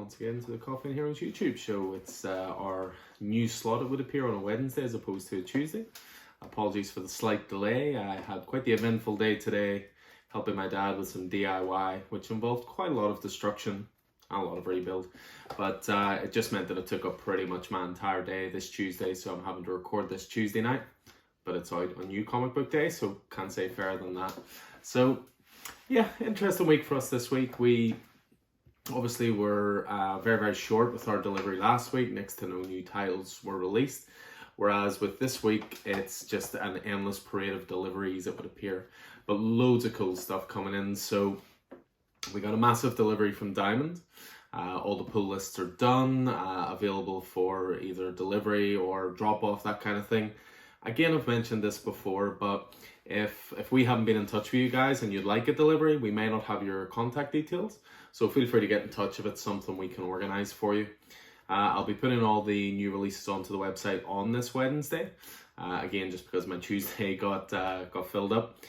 once again to the Coffee and Heroes YouTube show. It's our new slot. It would appear on a Wednesday as opposed to a Tuesday. Apologies for the slight delay. I had quite the eventful day today, helping my dad with some DIY, which involved quite a lot of destruction and a lot of rebuild. But it just meant that it took up pretty much my entire day this Tuesday, so I'm having to record this Tuesday night. But it's out on New Comic Book Day, so can't say fairer than that. So yeah, interesting week for us this week. We obviously were very, very short with our delivery last week. Next to no new titles were released. Whereas with this week, it's just an endless parade of deliveries, it would appear. But loads of cool stuff coming in. So we got a massive delivery from Diamond. All the pull lists are done, available for either delivery or drop off, that kind of thing. Again, I've mentioned this before, but if we haven't been in touch with you guys and you'd like a delivery, we may not have your contact details. So feel free to get in touch if it's something we can organize for you. I'll be putting all the new releases onto the website on this Wednesday. Again, just because my Tuesday got filled up.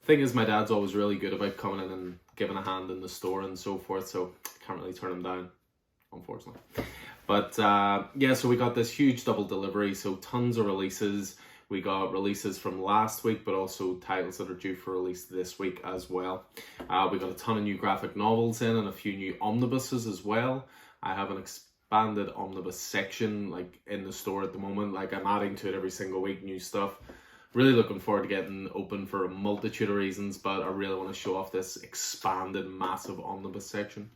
Thing is, my dad's always really good about coming in and giving a hand in the store and so forth, so can't really turn him down, unfortunately. But yeah, so we got this huge double delivery, so tons of releases. We got releases from last week, but also titles that are due for release this week as well. We got a ton of new graphic novels in and a few new omnibuses as well. I have an expanded omnibus section like in the store at the moment. Like I'm adding to it every single week, new stuff. Really looking forward to getting open for a multitude of reasons, but I really want to show off this expanded massive omnibus section.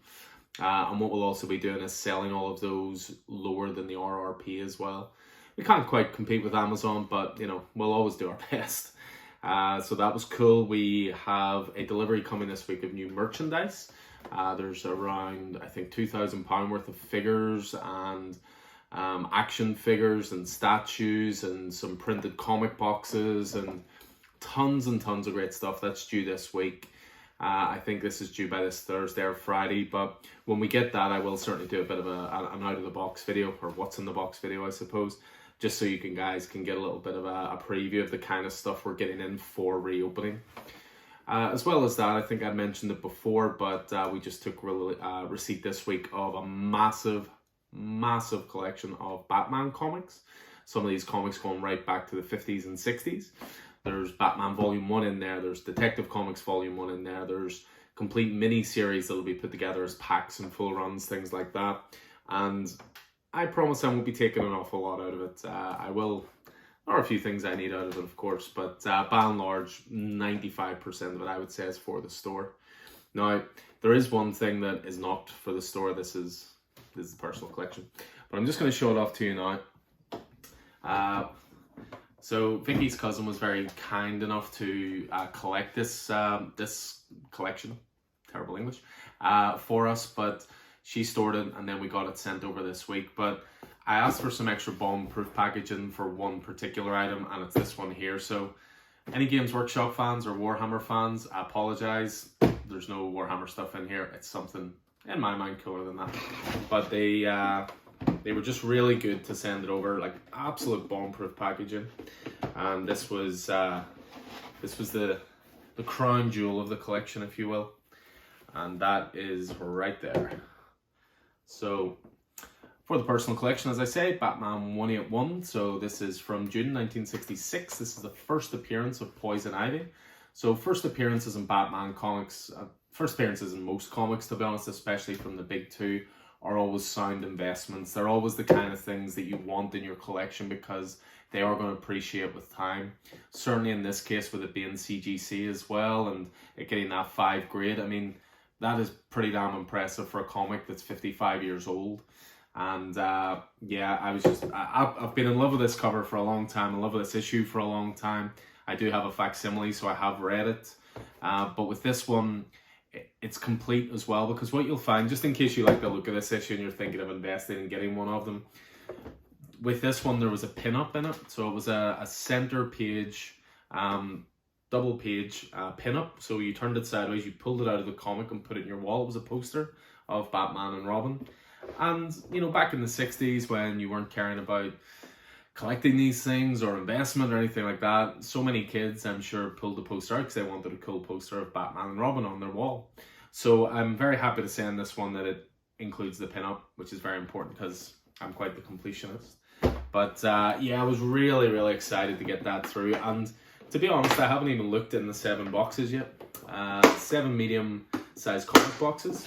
And what we'll also be doing is selling all of those lower than the RRP as well. We can't quite compete with Amazon, but you know, we'll always do our best. So that was cool. We have a delivery coming this week of new merchandise. There's around, I think, £2,000 worth of figures and action figures and statues and some printed comic boxes and tons of great stuff that's due this week. I think this is due by this Thursday or Friday, but when we get that, I will certainly do a bit of an out of the box video, or what's in the box video, I suppose, just so you guys can get a little bit of a preview of the kind of stuff we're getting in for reopening. As well as that, I think I mentioned it before, but we just took receipt this week of a massive collection of Batman comics. Some of these comics going right back to the 50s and 60s. There's Batman Volume 1 in there, there's Detective Comics Volume 1 in there, there's complete mini-series that'll be put together as packs and full runs, things like that. And I promise I won't be taking an awful lot out of it. I will. There are a few things I need out of it, of course, but by and large, 95% of it I would say is for the store. Now, there is one thing that is not for the store. This is the personal collection, but I'm just going to show it off to you now. So Vicky's cousin was very kind enough to collect this this collection, terrible English, for us, but she stored it and then we got it sent over this week. But I asked for some extra bomb-proof packaging for one particular item, and it's this one here. So any Games Workshop fans or Warhammer fans, I apologize. There's no Warhammer stuff in here. It's something, in my mind, cooler than that. But they were just really good to send it over, like absolute bomb-proof packaging. And this was the crown jewel of the collection, if you will. And that is right there. So, for the personal collection, as I say, Batman 181. So this is from June 1966. This is the first appearance of Poison Ivy. So first appearances in Batman comics, first appearances in most comics, to be honest, especially from the big two, are always sound investments. They're always the kind of things that you want in your collection because they are going to appreciate with time. Certainly in this case, with it being CGC as well and it getting that 5 grade, I mean, that is pretty damn impressive for a comic that's 55 years old. And yeah, I've been in love with this cover for a long time, in love with this issue for a long time. I do have a facsimile, so I have read it. But with this one, it's complete as well, because what you'll find, just in case you like the look of this issue and you're thinking of investing and getting one of them, with this one there was a pin-up in it. So it was a center page, double page pin-up. So you turned it sideways, you pulled it out of the comic and put it in your wall. It was a poster of Batman and Robin. And, you know, back in the 60s when you weren't caring about collecting these things or investment or anything like that, so many kids, I'm sure, pulled the poster out because they wanted a cool poster of Batman and Robin on their wall. So I'm very happy to say on this one that it includes the pinup, which is very important because I'm quite the completionist. But yeah, I was really, really excited to get that through. And to be honest, I haven't even looked in the 7 boxes yet. 7 medium-sized comic boxes.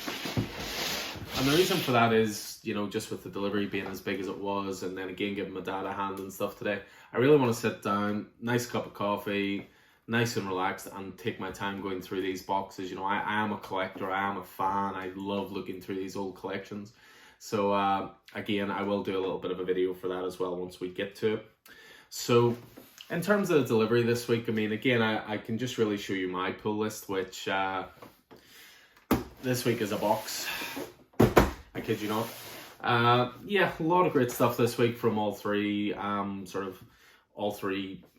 And the reason for that is, you know, just with the delivery being as big as it was, and then again giving my dad a hand and stuff today, I really want to sit down, nice cup of coffee, nice and relaxed, and take my time going through these boxes. You know, I am a collector, I am a fan, I love looking through these old collections. So again, I will do a little bit of a video for that as well once we get to it. So in terms of the delivery this week, I mean, again, I can just really show you my pull list, which this week is a box. I kid you not. Yeah, a lot of great stuff this week from all three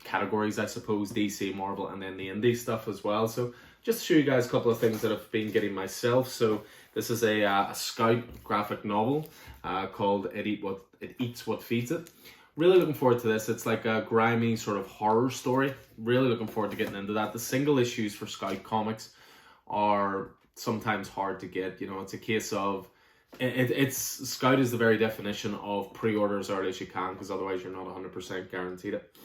categories, I suppose, DC, Marvel, and then the indie stuff as well. So just to show you guys a couple of things that I've been getting myself. So this is a Scout graphic novel called It Eats What Feeds It. Really looking forward to this. It's like a grimy sort of horror story. Really looking forward to getting into that. The single issues for Scout comics are sometimes hard to get. You know, it's a case of it's Scout is the very definition of pre-order as early as you can, because otherwise you're not 100% guaranteed it.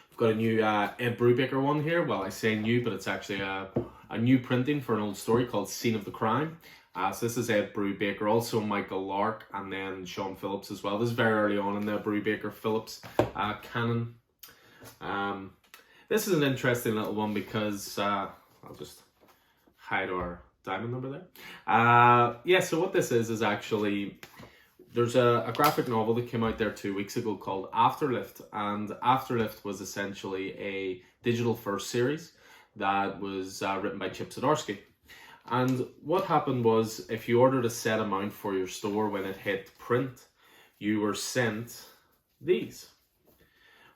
We've got a new Ed Brubaker one here. Well, I say new, but it's actually a new printing for an old story called Scene of the Crime. So this is Ed Brubaker, also Michael Lark, and then Sean Phillips as well. This is very early on in the Brubaker-Phillips canon. This is an interesting little one because I'll just hide our diamond number there. Yeah, so what this is actually, there's a graphic novel that came out there 2 weeks ago called Afterlift, and Afterlift was essentially a digital first series that was written by Chip Zdarsky. And what happened was, if you ordered a set amount for your store, when it hit print, you were sent these,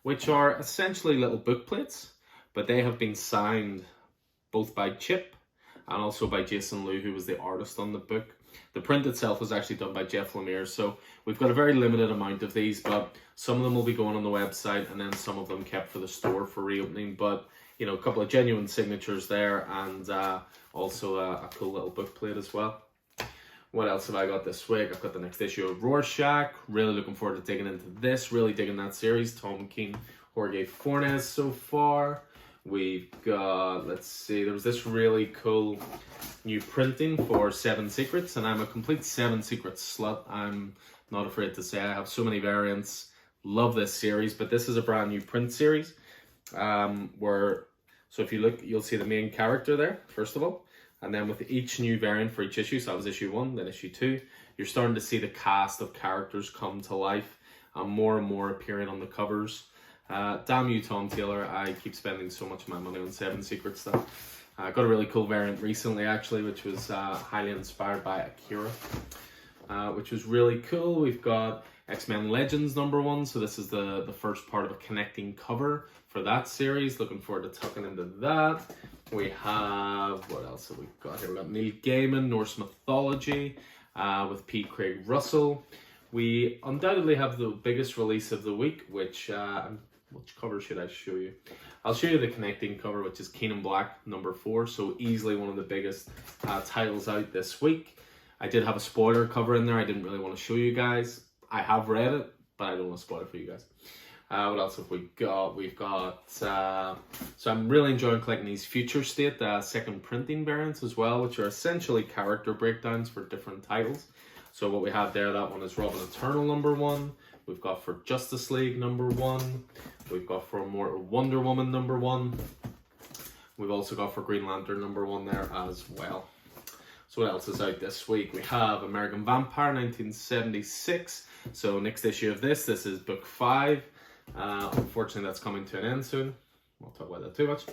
which are essentially little book plates, but they have been signed both by Chip and also by Jason Liu, who was the artist on the book. The print itself was actually done by Jeff Lemire, so we've got a very limited amount of these, but some of them will be going on the website, and then some of them kept for the store for reopening. But, you know, a couple of genuine signatures there, and also a cool little book plate as well. What else have I got this week? I've got the next issue of Rorschach. Really looking forward to digging into this, really digging that series. Tom King, Jorge Fornes so far. We've got, let's see, there was this really cool new printing for 7 Secrets, and I'm a complete 7 Secrets slut. I'm not afraid to say I have so many variants. Love this series, but this is a brand new print series so if you look, you'll see the main character there, first of all, and then with each new variant for each issue, so that was issue 1, then issue 2, you're starting to see the cast of characters come to life, and more appearing on the covers. Damn you, Tom Taylor, I keep spending so much of my money on 7 Secret stuff. I got a really cool variant recently, actually, which was highly inspired by Akira, which was really cool. We've got X-Men Legends #1, so this is the first part of a connecting cover for that series. Looking forward to tucking into that. We have, what else have we got here? We've got Neil Gaiman, Norse Mythology, with P. Craig Russell. We undoubtedly have the biggest release of the week, which cover should I show you? I'll show you the connecting cover, which is Keenan Black #4, so easily one of the biggest titles out this week. I did have a spoiler cover in there. I didn't really want to show you guys. I have read it, but I don't want to spoil it for you guys. What else have we got? We've got, so I'm really enjoying collecting these Future State second printing variants as well, which are essentially character breakdowns for different titles. So what we have there, that one is Robin Eternal #1. We've got for Justice League #1. We've got for Wonder Woman #1. We've also got for Green Lantern #1 there as well. So what else is out this week? We have American Vampire 1976. So next issue of this is book 5. Unfortunately, that's coming to an end soon. Won't talk about that too much.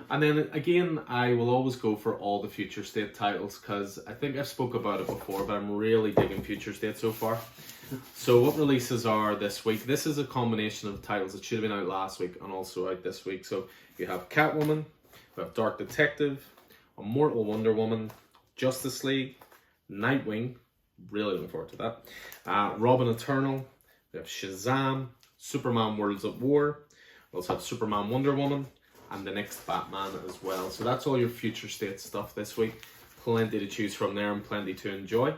And then again, I will always go for all the Future State titles, because I think I've spoke about it before, but I'm really digging Future State so far. So what releases are this week? This is a combination of titles that should have been out last week and also out this week. So you have Catwoman, we have Dark Detective, Immortal Wonder Woman, Justice League, Nightwing, really looking forward to that, Robin Eternal, we have Shazam, Superman Worlds at War, we also have Superman Wonder Woman, and the next Batman as well. So that's all your Future State stuff this week. Plenty to choose from there and plenty to enjoy.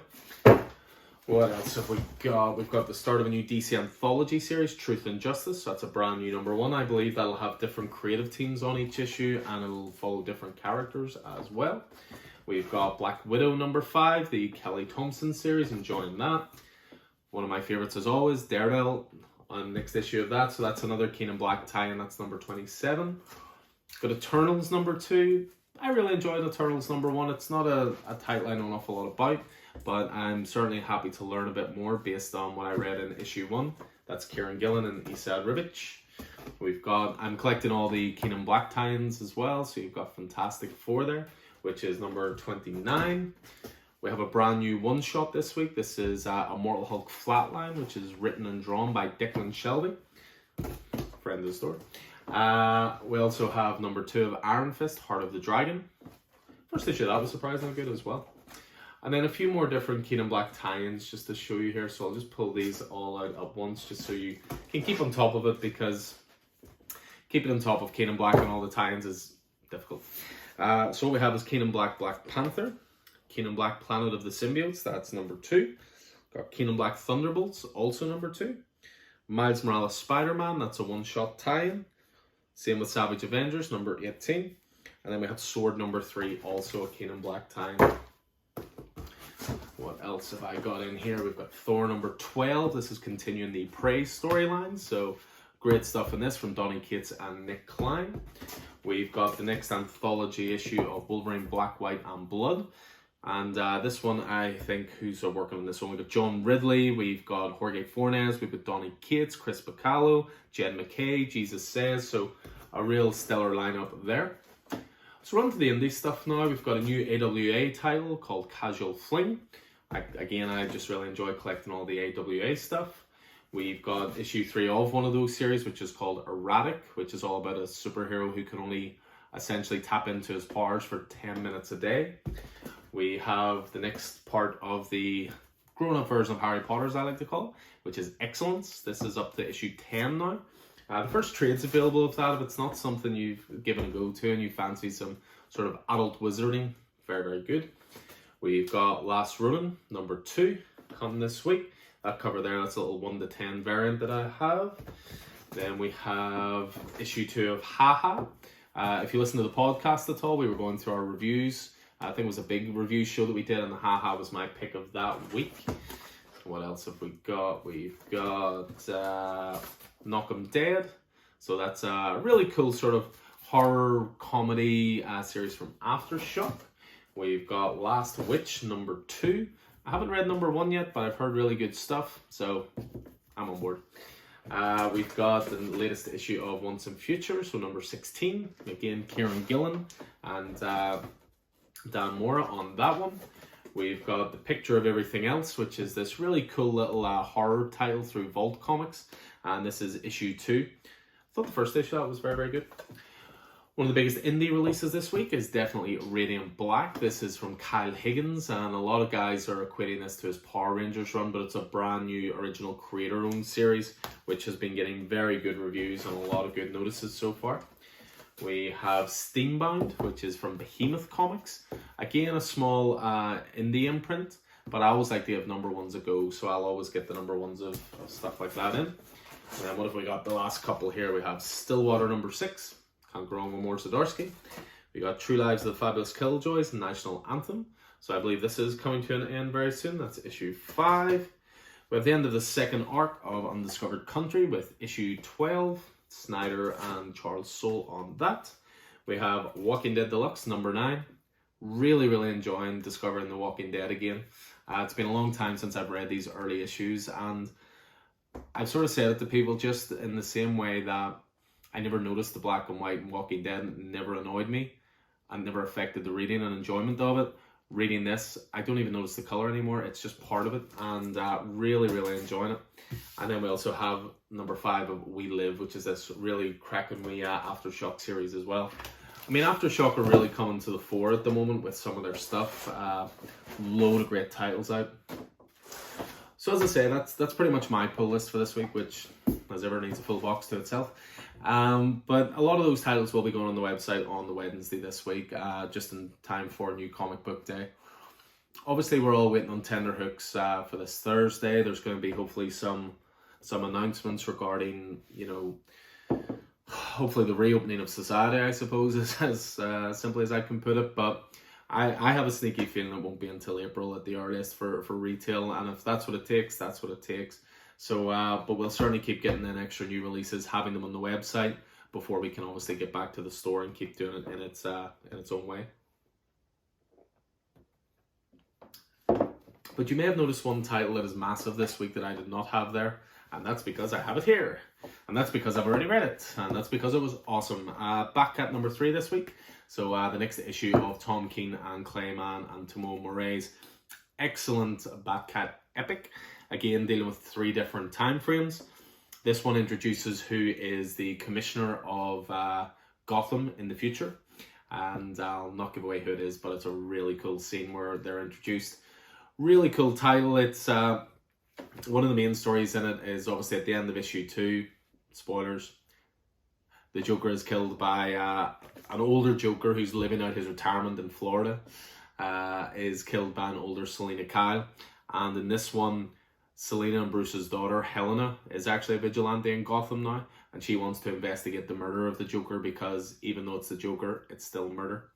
What else have we got? We've got the start of a new DC Anthology series, Truth and Justice. So that's a brand new #1. I believe that'll have different creative teams on each issue and it'll follow different characters as well. We've got Black Widow #5, the Kelly Thompson series, enjoying that. One of my favorites as always, Daredevil on next issue of that. So that's another Keenan Black tie-in, that's #27. Got Eternals #2. I really enjoyed Eternals #1. It's not a title I know an awful lot about, but I'm certainly happy to learn a bit more based on what I read in issue 1. That's Kieran Gillen and Esad Ribic. I'm collecting all the Keenan Black tie-ins as well, so you've got Fantastic Four there, which is #29. We have a brand new one-shot this week. This is Immortal Hulk Flatline, which is written and drawn by Declan Shelby, friend of the store. We also have #2 of Iron Fist, Heart of the Dragon. First issue, that was surprisingly good as well. And then a few more different Keenan Black tie-ins just to show you here. So I'll just pull these all out at once just so you can keep on top of it, because keeping on top of Keenan Black and all the tie-ins is difficult. So what we have is Keenan Black Black Panther, Keenan Black Planet of the Symbiotes, that's #2. Got Keenan Black Thunderbolts, also #2. Miles Morales Spider-Man, that's a one-shot tie-in. Same with Savage Avengers, #18. And then we have Sword #3, also a Keenan Black tie-in. What else have I got in here? We've got Thor #12. This is continuing the Prey storyline, so great stuff in this from Donny Cates and Nick Klein. We've got the next anthology issue of Wolverine Black, White and Blood. And this one, I think, who's working on this one? We've got John Ridley, we've got Jorge Fornes, we've got Donny Cates, Chris Bacallo, Jed McKay, Jesus Says, so a real stellar lineup there. So we're on to the indie stuff now. We've got a new AWA title called Casual Fling. I just really enjoy collecting all the AWA stuff. We've got issue 3 of one of those series, which is called Erratic, which is all about a superhero who can only essentially tap into his powers for 10 minutes a day. We have the next part of the grown-up version of Harry Potter, as I like to call it, which is Excellence. This is up to issue 10 now. The first trade's available of that. If it's not something you've given a go to and you fancy some sort of adult wizarding, very, very good. We've got Last Ronin, #2, coming this week. That cover there, that's a little 1 to 10 variant that I have. Then we have issue 2 of Haha. If you listen to the podcast at all, we were going through our reviews. I think it was a big review show that we did, and the Haha was my pick of that week. What else have we got? We've got Knock 'em Dead. So that's a really cool sort of horror comedy series from Aftershock. We've got Last Witch, #2. I haven't read #1 yet, but I've heard really good stuff, so I'm on board. We've got the latest issue of Once and Future, so #16. Again, Kieran Gillen and Dan Mora on that one. We've got The Picture of Everything Else, which is this really cool little horror title through Vault Comics, and this is issue 2. I thought the first issue of that was very, very good. One of the biggest indie releases this week is definitely Radiant Black. This is from Kyle Higgins, and a lot of guys are equating this to his Power Rangers run, but it's a brand new original creator-owned series, which has been getting very good reviews and a lot of good notices so far. We have Steambound, which is from Behemoth Comics. Again, a small indie imprint, but I always like to give #1s a go, so I'll always get the #1s of stuff like that in. And then what have we got? The last couple here, we have Stillwater #6. Can't go wrong with more Zdarsky. We got True Lives of the Fabulous Killjoys, National Anthem. So I believe this is coming to an end very soon. That's issue 5. We have the end of the second arc of Undiscovered Country with issue 12. Snyder and Charles Soule on that. We have Walking Dead Deluxe #9. Really, really enjoying discovering The Walking Dead again. It's been a long time since I've read these early issues, and I've sort of said it to people just in the same way that I never noticed the black and white in Walking Dead, and it never annoyed me and never affected the reading and enjoyment of it. Reading this, I don't even notice the color anymore. It's just part of it, and really, really enjoying it. And then we also have #5 of We Live, which is this really cracking wee Aftershock series as well. I mean, Aftershock are really coming to the fore at the moment with some of their stuff. Load of great titles out. So as I say, that's pretty much my pull list for this week, which as ever needs a full box to itself. But a lot of those titles will be going on the website on the Wednesday this week, just in time for New Comic Book Day. Obviously, we're all waiting on tenterhooks for this Thursday. There's going to be hopefully some announcements regarding, hopefully the reopening of society, I suppose, is as simply as I can put it. But I have a sneaky feeling it won't be until April at the earliest for retail, and if that's what it takes, that's what it takes. So, but we'll certainly keep getting in extra new releases, having them on the website before we can obviously get back to the store and keep doing it in its own way. But you may have noticed one title that is massive this week that I did not have there, and that's because I have it here. And that's because I've already read it, and that's because it was awesome. Batcat number 3 this week. So the next issue of Tom King and Clayman and Tomo Moray's excellent Batcat epic. Again, dealing with 3 different time frames. This one introduces who is the commissioner of Gotham in the future. And I'll not give away who it is, but it's a really cool scene where they're introduced. Really cool title. It's one of the main stories in it is obviously at the end of issue 2. Spoilers. The Joker is killed by an older Joker who's living out his retirement in Florida. Is killed by an older Selina Kyle. And in this one, Selina and Bruce's daughter, Helena, is actually a vigilante in Gotham now. And she wants to investigate the murder of the Joker because even though it's the Joker, it's still murder.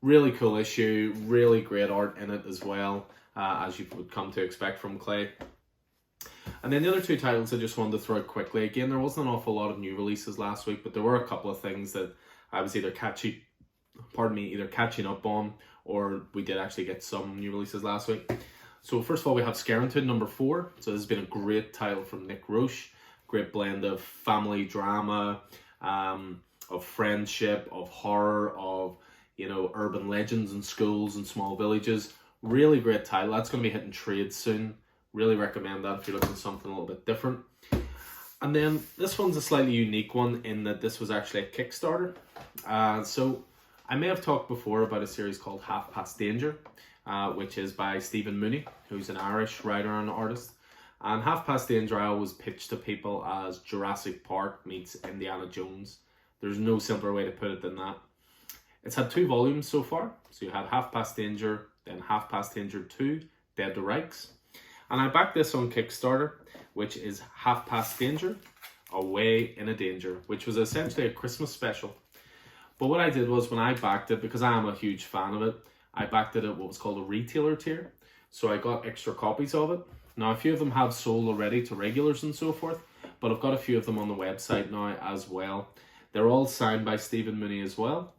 Really cool issue. Really great art in it as well, as you would come to expect from Clay. And then the other 2 titles I just wanted to throw out quickly. Again, there wasn't an awful lot of new releases last week, but there were a couple of things that I was either catching up on, or we did actually get some new releases last week. So first of all, we have Scarrington number 4. So this has been a great title from Nick Roche. Great blend of family drama, of friendship, of horror, of urban legends and schools and small villages. Really great title. That's going to be hitting trades soon. Really recommend that if you're looking for something a little bit different. And then this one's a slightly unique one in that this was actually a Kickstarter. So I may have talked before about a series called Half Past Danger, which is by Stephen Mooney, who's an Irish writer and artist. And Half Past Danger I always pitch to people as Jurassic Park meets Indiana Jones. There's no simpler way to put it than that. It's had 2 volumes so far. So you had Half Past Danger, then Half Past Danger 2, Dead to Rights. And I backed this on Kickstarter, which is Half Past Danger, Away in a Danger, which was essentially a Christmas special. But what I did was when I backed it, because I am a huge fan of it, I backed it at what was called a retailer tier. So I got extra copies of it. Now, a few of them have sold already to regulars and so forth, but I've got a few of them on the website now as well. They're all signed by Stephen Mooney as well.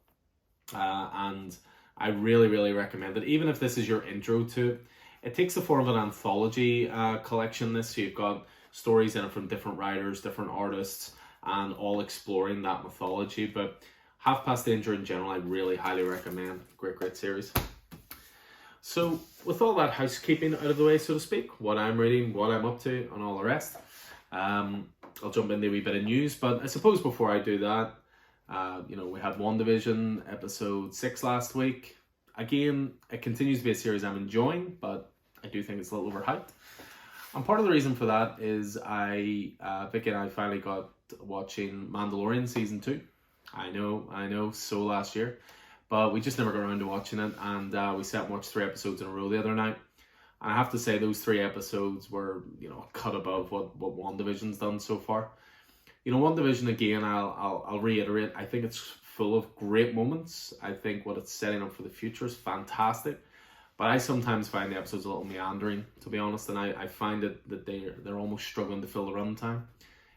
And I really, really recommend it. Even if this is your intro to it, it takes the form of an anthology collection. So you've got stories in it from different writers, different artists, and all exploring that mythology. But Half Past Danger in general, I really highly recommend. Great, great series. So with all that housekeeping out of the way, so to speak, what I'm reading, what I'm up to, and all the rest, I'll jump into a wee bit of news. But I suppose before I do that, we had WandaVision episode 6 last week. Again, it continues to be a series I'm enjoying, but I do think it's a little overhyped. And part of the reason for that is Vicky and I finally got watching Mandalorian season 2. I know, so last year. But we just never got around to watching it, and we sat and watched 3 episodes in a row the other night. And I have to say those 3 episodes were, a cut above what WandaVision's done so far. WandaVision, again, I'll reiterate, I think it's full of great moments. I think what it's setting up for the future is fantastic. But I sometimes find the episodes a little meandering, to be honest, and I find that they're almost struggling to fill the runtime.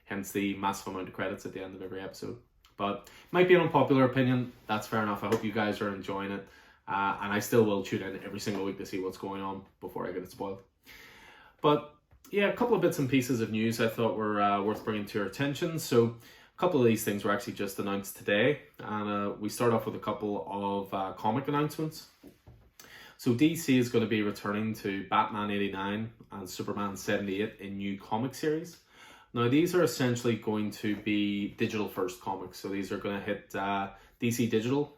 Hence the massive amount of credits at the end of every episode. But might be an unpopular opinion. That's fair enough. I hope you guys are enjoying it. And I still will tune in every single week to see what's going on before I get it spoiled. But yeah, a couple of bits and pieces of news I thought were worth bringing to your attention. So a couple of these things were actually just announced today. And we start off with a couple of comic announcements. So DC is going to be returning to Batman 89 and Superman 78 in new comic series. Now, these are essentially going to be digital-first comics. So these are going to hit DC Digital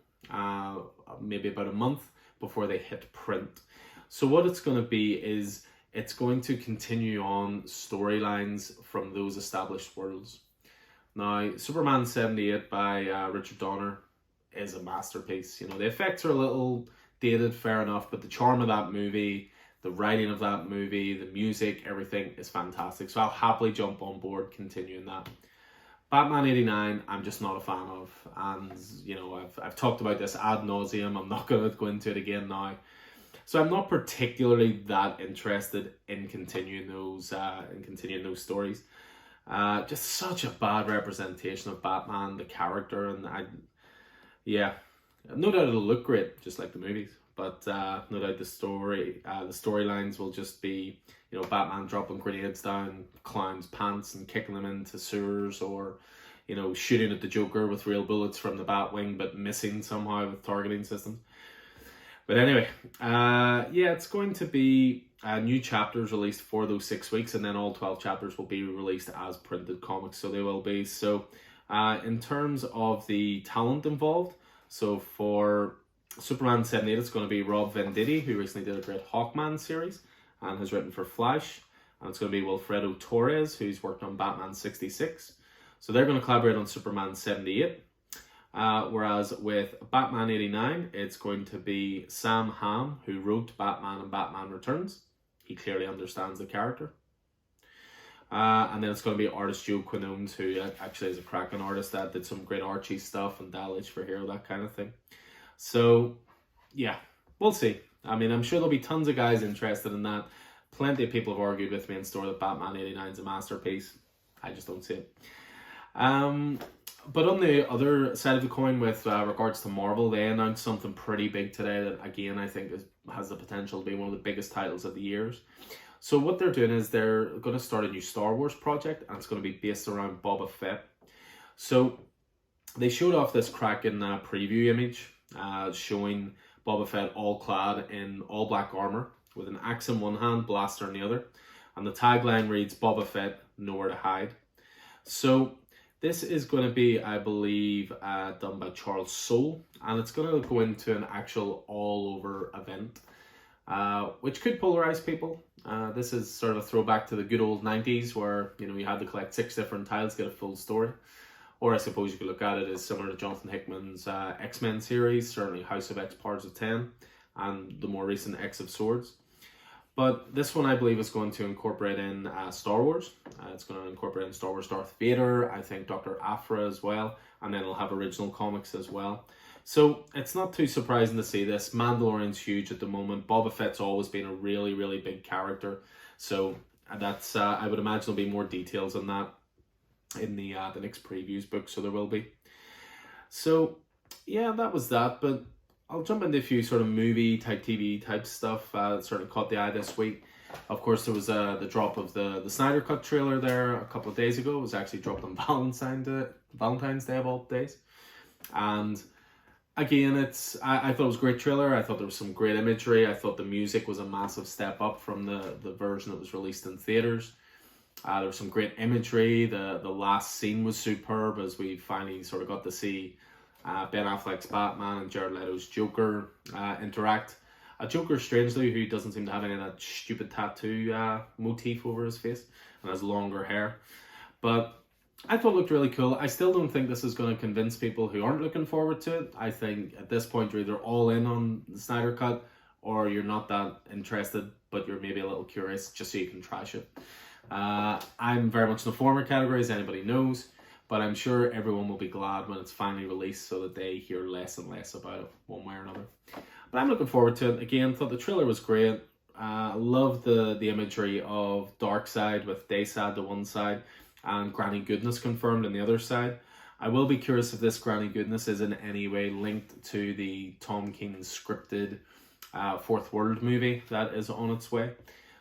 maybe about a month before they hit print. So what it's going to be is it's going to continue on storylines from those established worlds. Now, Superman 78 by Richard Donner is a masterpiece. You know, the effects are a little dated, fair enough, but the charm of that movie, the writing of that movie, the music, everything is fantastic. So I'll happily jump on board continuing that. Batman 89, I'm just not a fan of. And, you know, I've talked about this ad nauseum. I'm not going to go into it again now. So I'm not particularly that interested in continuing those stories. Just such a bad representation of Batman, the character, and no doubt it'll look great, just like the movies. But no doubt the storylines will just be, you know, Batman dropping grenades down clowns' pants and kicking them into sewers, or, you know, shooting at the Joker with real bullets from the Batwing, but missing somehow with targeting systems. But anyway, it's going to be new chapters released for those 6 weeks, and then all 12 chapters will be released as printed comics, so they will be. So in terms of the talent involved, so for Superman 78, it's going to be Rob Venditti, who recently did a great Hawkman series and has written for Flash. And it's going to be Wilfredo Torres, who's worked on Batman 66. So they're going to collaborate on Superman 78. Whereas with Batman 89, it's going to be Sam Hamm, who wrote Batman and Batman Returns. He clearly understands the character. And then it's going to be artist Joe Quinones, who actually is a cracking artist that did some great Archie stuff and Dalek for Hero, that kind of thing. So, yeah, we'll see. I mean, I'm sure there'll be tons of guys interested in that. Plenty of people have argued with me in store that Batman 89 is a masterpiece. I just don't see it. But on the other side of the coin, with regards to Marvel, they announced something pretty big today that, again, I think has the potential to be one of the biggest titles of the years. So what they're doing is they're going to start a new Star Wars project, and it's going to be based around Boba Fett. So they showed off this cracking preview image showing Boba Fett all clad in all black armor with an axe in one hand, blaster in the other. And the tagline reads, "Boba Fett, nowhere to hide." So this is going to be, I believe, done by Charles Soule, and it's going to go into an actual all-over event, which could polarize people. This is sort of a throwback to the good old 90s, where, you know, you had to collect 6 different titles to get a full story. Or I suppose you could look at it as similar to Jonathan Hickman's X-Men series, certainly House of X, Powers of 10, and the more recent X of Swords. But this one, I believe, is going to incorporate in Star Wars. It's going to incorporate in Star Wars Darth Vader, I think Dr. Aphra as well, and then it'll have original comics as well. So it's not too surprising to see this. Mandalorian's huge at the moment. Boba Fett's always been a really, really big character. So that's I would imagine there'll be more details on that in the next previews book, so there will be. So yeah, that was that, but I'll jump into a few sort of movie type, TV type stuff that certainly caught the eye this week. Of course, there was the drop of the Snyder Cut trailer there a couple of days ago. It was actually dropped on Valentine's Day of all days. And again, I thought it was a great trailer. I thought there was some great imagery. I thought the music was a massive step up from the version that was released in theaters. There was some great imagery. The last scene was superb, as we finally sort of got to see Ben Affleck's Batman and Jared Leto's Joker interact. A Joker, strangely, who doesn't seem to have any of that stupid tattoo motif over his face and has longer hair. But I thought it looked really cool. I still don't think this is going to convince people who aren't looking forward to it. I think at this point you're either all in on the Snyder Cut, or you're not that interested, but you're maybe a little curious just so you can trash it. I'm very much in the former category, as anybody knows, but I'm sure everyone will be glad when it's finally released so that they hear less and less about it one way or another. But I'm looking forward to it. Again, thought the trailer was great. Love the imagery of Darkseid with Dayside to one side and Granny Goodness confirmed on the other side. I will be curious if this Granny Goodness is in any way linked to the Tom King scripted Fourth World movie that is on its way.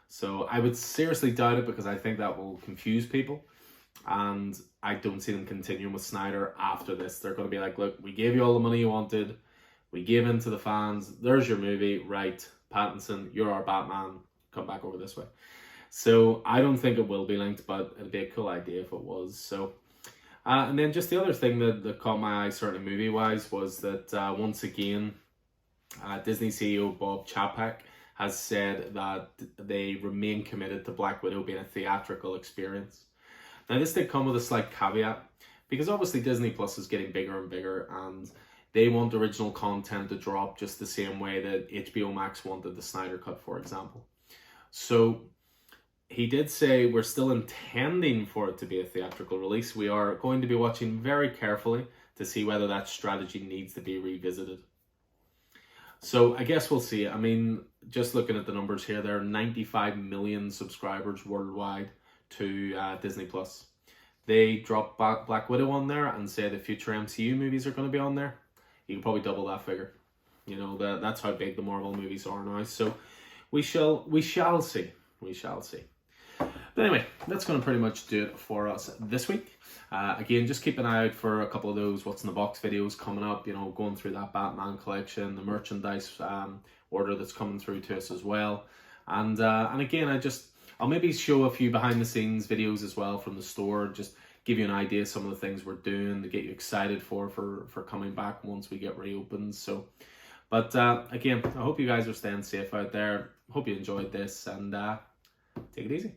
So I would seriously doubt it, because I think that will confuse people. And I don't see them continuing with Snyder after this. They're going to be like, look, we gave you all the money you wanted. We gave in to the fans. There's your movie. Right, Pattinson, you're our Batman. Come back over this way. So I don't think it will be linked, but it'd be a cool idea if it was. So, and then just the other thing that caught my eye, certainly movie-wise, was that once again, Disney CEO Bob Chapek has said that they remain committed to Black Widow being a theatrical experience. Now, this did come with a slight caveat, because obviously Disney Plus is getting bigger and bigger, and they want original content to drop just the same way that HBO Max wanted the Snyder Cut, for example. So he did say we're still intending for it to be a theatrical release. We are going to be watching very carefully to see whether that strategy needs to be revisited. So I guess we'll see. I mean, just looking at the numbers here, there are 95 million subscribers worldwide to Disney Plus. They drop Black Widow on there and say the future MCU movies are going to be on there. You can probably double that figure. You know, that's how big the Marvel movies are now. So we shall see. We shall see. But anyway, that's going to pretty much do it for us this week. Again, just keep an eye out for a couple of those What's in the Box videos coming up, you know, going through that Batman collection, the merchandise order that's coming through to us as well. And again, I'll maybe show a few behind the scenes videos as well from the store, just give you an idea of some of the things we're doing to get you excited for coming back once we get reopened. So, but again, I hope you guys are staying safe out there. Hope you enjoyed this, and take it easy.